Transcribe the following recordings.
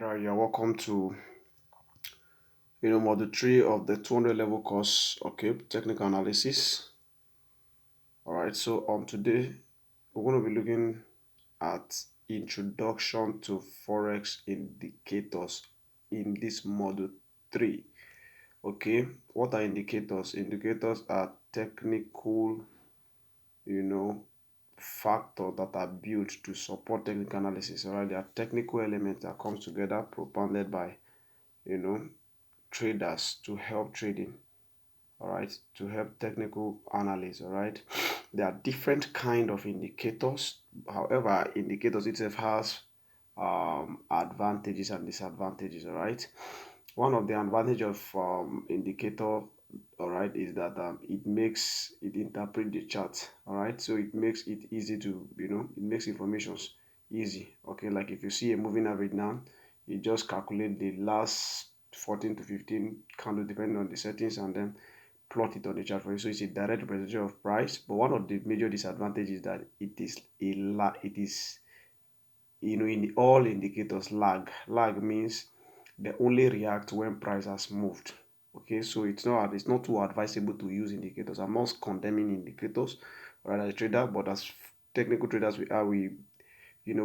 Right, you're welcome to module 3 of the 200 level course. Okay, technical analysis. All right, so today we're going to be looking at introduction to Forex indicators in this module 3. Okay, what are indicators? Indicators are technical factors that are built to support technical analysis. All right, they are technical elements that comes together propounded by traders to help trading, all right, to help technical analysis. All right, there are different kind of indicators. However, indicators itself has advantages and disadvantages. All right, one of the advantage of indicator, all right, is that it interpret the chart. All right, so it makes it easy to it makes informations easy. Okay, like if you see a moving average now, you just calculate the last 14 to 15 candle depending on the settings and then plot it on the chart for you. So it's a direct representation of price. But one of the major disadvantages is that it is in all indicators lag means they only react when price has moved. Okay, so it's not too advisable to use indicators. I'm not condemning indicators, right, as a trader, but as technical traders we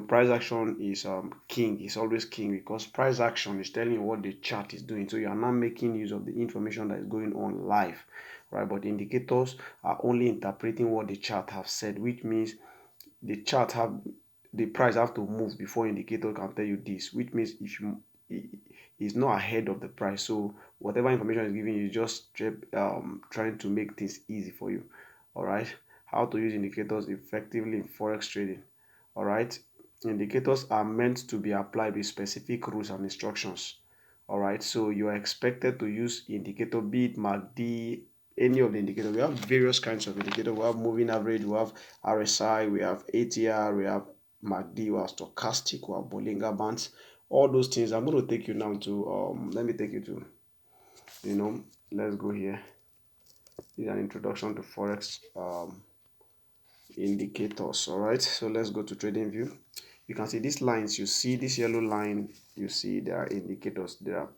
price action is king. It's always king because price action is telling you what the chart is doing. So you are not making use of the information that is going on live, right? But indicators are only interpreting what the chart have said, which means the price have to move before indicator can tell you this, which means if you is not ahead of the price. So whatever information is giving you, just trying to make things easy for you. All right, how to use indicators effectively in forex trading. All right, indicators are meant to be applied with specific rules and instructions. All right, so you are expected to use indicator, be it MACD, any of the indicators. We have various kinds of indicators. We have moving average, we have RSI, we have ATR, we have MACD, we have stochastic, we have Bollinger Bands. All those things. I'm going to take you now to let me take you to let's go here. This is an introduction to forex indicators. All right, so let's go to trading view. You can see these lines. You see this yellow line, you see there are indicators. There are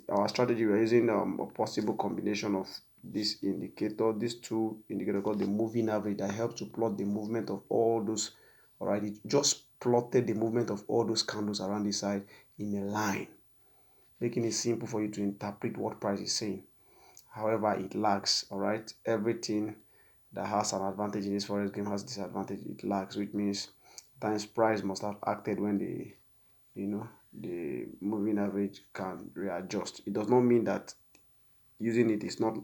our strategy. We are using a possible combination of this indicator, these two indicators called the moving average, that helps to plot the movement of all those. All right, it just plotted the movement of all those candles around this side in a line, making it simple for you to interpret what price is saying. However, it lags. All right, everything that has an advantage in this forex game has disadvantage. It lags, which means times price must have acted when the moving average can readjust. It does not mean that using it is not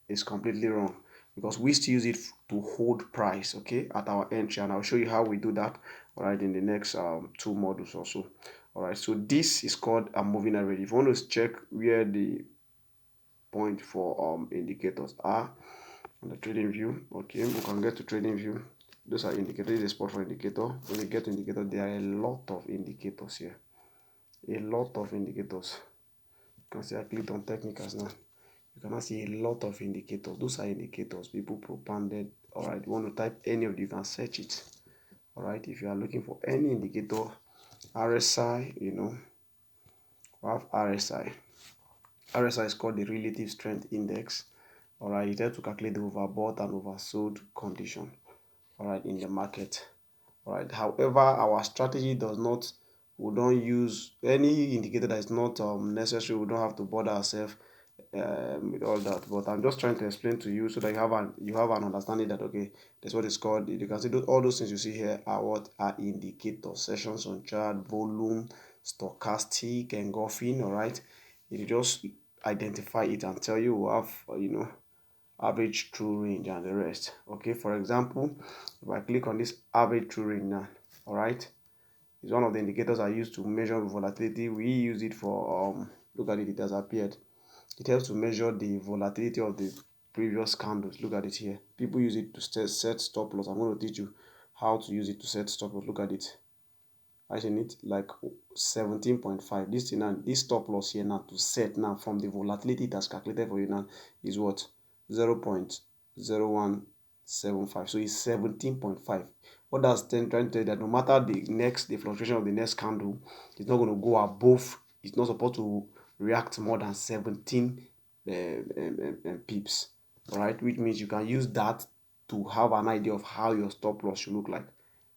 is completely wrong, because we still use it to hold price, okay, at our entry, and I'll show you how we do that, all right, in the next two modules or so. All right, so this is called a moving average. If you want to check where the point for indicators are on the trading view, okay, we can get to trading view. Those are indicators. This is a spot for indicator. When we get to indicator, there are a lot of indicators here, a lot of indicators. You can see I clicked on technicals now. You can now see a lot of indicators. Those are indicators people propounded. All right, you want to type any of them, you can search it. All right, if you are looking for any indicator, RSI, we have RSI. RSI is called the relative strength index. All right, it helps to calculate the overbought and oversold condition, all right, in the market. All right, however, our strategy does not, we don't use any indicator that is not necessary. We don't have to bother ourselves with all that, but I'm just trying to explain to you so that you have an understanding that, okay, that's what it's called. You can see all those things you see here are what are indicators: sessions on chart, volume, stochastic, engulfing. All right, you just identify it and tell you we have average true range and the rest. Okay, for example, if I click on this average true range now, all right, it's one of the indicators I use to measure volatility. We use it for look at it, it has appeared. It helps to measure the volatility of the previous candles. Look at it here. People use it to set stop loss. I'm going to teach you how to use it to set stop loss. Look at it. I see it like 17.5. This thing now, this stop loss here now to set now from the volatility it has calculated for you now is what? 0.01 0.75, so it's 17.5. What that's trying to tell you that no matter the fluctuation of the next candle, it's not going to go above, it's not supposed to react more than 17 pips. All right, which means you can use that to have an idea of how your stop loss should look like.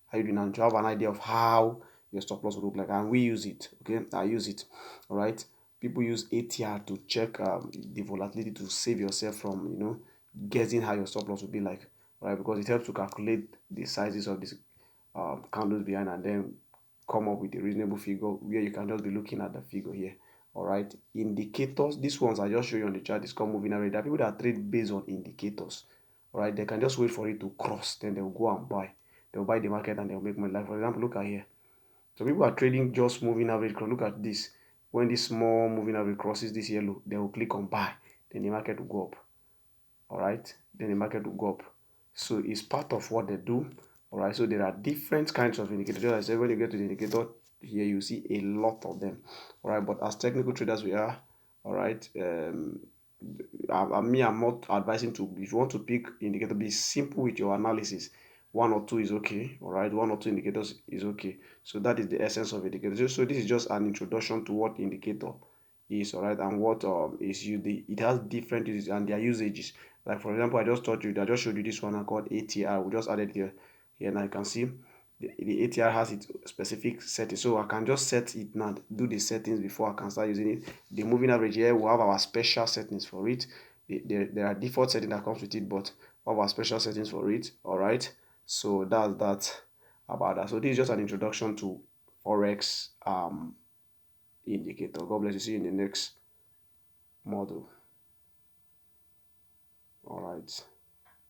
How you do now to have an idea of how your stop loss will look like, and we use it. Okay, I use it. All right, people use ATR to check the volatility to save yourself from guessing how your stop loss will be like, right? Because it helps to calculate the sizes of these candles behind, and then come up with a reasonable figure where you can just be looking at the figure here. All right, indicators, these ones I just show you on the chart, is called moving average. There are people that trade based on indicators. All right, they can just wait for it to cross, then they'll go and buy. They'll buy the market and they'll make money. Like for example, look at here. So people are trading just moving average. Look at this. When this small moving average crosses this yellow, they will click on buy. Then the market will go up. All right, then the market will go up. So it's part of what they do. All right, so there are different kinds of indicators. Just as I said, when you get to the indicator here, you see a lot of them. All right, but as technical traders we are, all right, I'm not advising to, if you want to pick indicator, be simple with your analysis. One or two is okay. All right, one or two indicators is okay. So that is the essence of indicators. So this is just an introduction to what indicator is. All right, and what is used. It has different uses and their usages. Like for example, I just showed you this one I called ATR. We just added here. Here now you can see the ATR has its specific settings. So I can just set it now, do the settings before I can start using it. The moving average here, we have our special settings for it. There are default settings that comes with it, but we have our special settings for it. All right. So that's that about that. So this is just an introduction to Forex indicator. God bless you. See you in the next model. All right.